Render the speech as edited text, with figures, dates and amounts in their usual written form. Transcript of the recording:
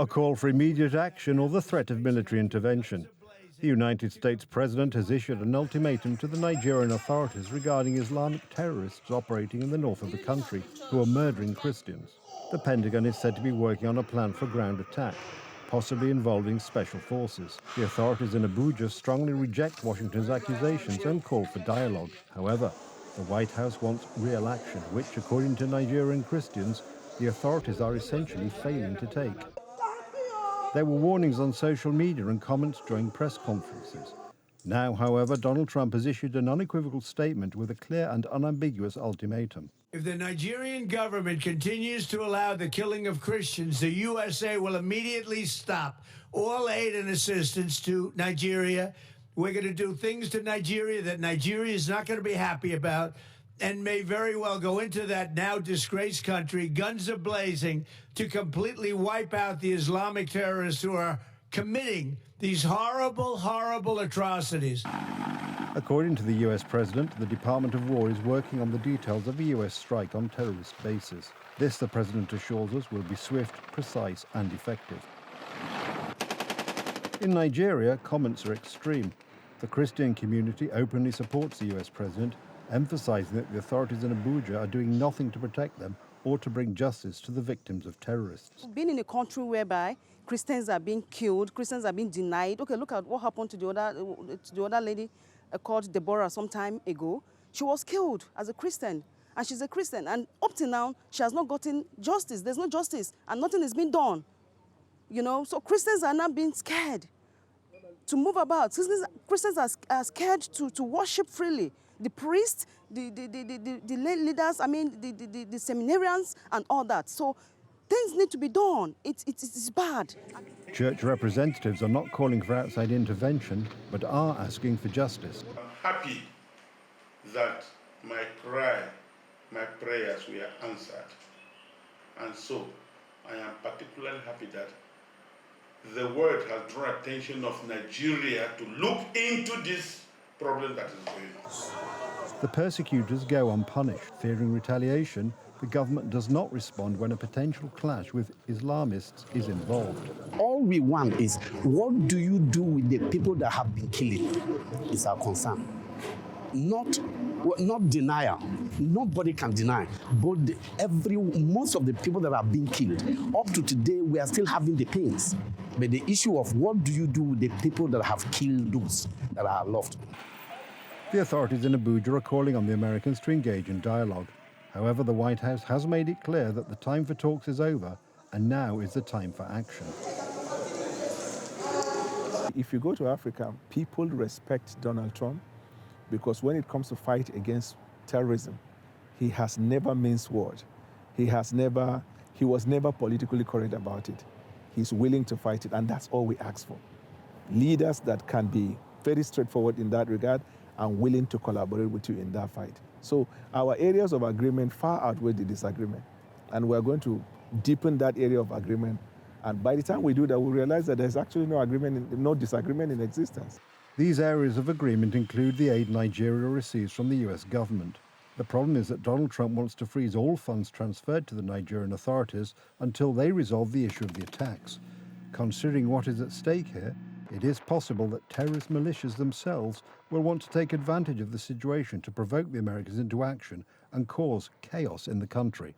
a call for immediate action or the threat of military intervention. The United States President has issued an ultimatum to the Nigerian authorities regarding Islamic terrorists operating in the north of the country who are murdering Christians. The Pentagon is said to be working on a plan for ground attack, possibly involving special forces. The authorities in Abuja strongly reject Washington's accusations and call for dialogue. However, the White House wants real action, which, according to Nigerian Christians, the authorities are essentially failing to take. There were warnings on social media and comments during press conferences. Now, however, Donald Trump has issued an unequivocal statement with a clear and unambiguous ultimatum. If the Nigerian government continues to allow the killing of Christians, the USA will immediately stop all aid and assistance to Nigeria. We're going to do things to Nigeria that Nigeria is not going to be happy about and may very well go into that now disgraced country, guns a-blazing, to completely wipe out the Islamic terrorists who are committing these horrible, horrible atrocities. According to the US President, the Department of War is working on the details of a US strike on terrorist bases. This, the President assures us, will be swift, precise and effective. In Nigeria, comments are extreme. The Christian community openly supports the US President, emphasizing that the authorities in Abuja are doing nothing to protect them or to bring justice to the victims of terrorists. Being in a country whereby Christians are being killed, Christians are being denied. Okay, look at what happened to the other lady called Deborah some time ago. She was killed as a Christian, and she's a Christian. And up to now, she has not gotten justice. There's no justice, and nothing is being done. You know, so Christians are now being scared to move about. Christians are scared to worship freely. The priests, the lay leaders, I mean, the seminarians and all that. So things need to be done. It's bad. Church representatives are not calling for outside intervention, but are asking for justice. I'm happy that my prayers were answered. And so I am particularly happy that the world has drawn attention of Nigeria to look into this problem that is going on. The persecutors go unpunished. Fearing retaliation, the government does not respond when a potential clash with Islamists is involved. All we want is, what do you do with the people that have been killed is our concern. Not denial. Nobody can deny. But most of the people that have been killed, up to today, we are still having the pains. But the issue of what do you do with the people that have killed those that are loved? The authorities in Abuja are calling on the Americans to engage in dialogue. However, the White House has made it clear that the time for talks is over, and now is the time for action. If you go to Africa, people respect Donald Trump because when it comes to fight against terrorism, he has never minced word. He was never politically correct about it. He's willing to fight it, and that's all we ask for. Leaders that can be very straightforward in that regard and willing to collaborate with you in that fight. So our areas of agreement far outweigh the disagreement, and we're going to deepen that area of agreement. And by the time we do that, we'll realize that there's actually no disagreement in existence. These areas of agreement include the aid Nigeria receives from the US government. The problem is that Donald Trump wants to freeze all funds transferred to the Nigerian authorities until they resolve the issue of the attacks. Considering what is at stake here, it is possible that terrorist militias themselves will want to take advantage of the situation to provoke the Americans into action and cause chaos in the country.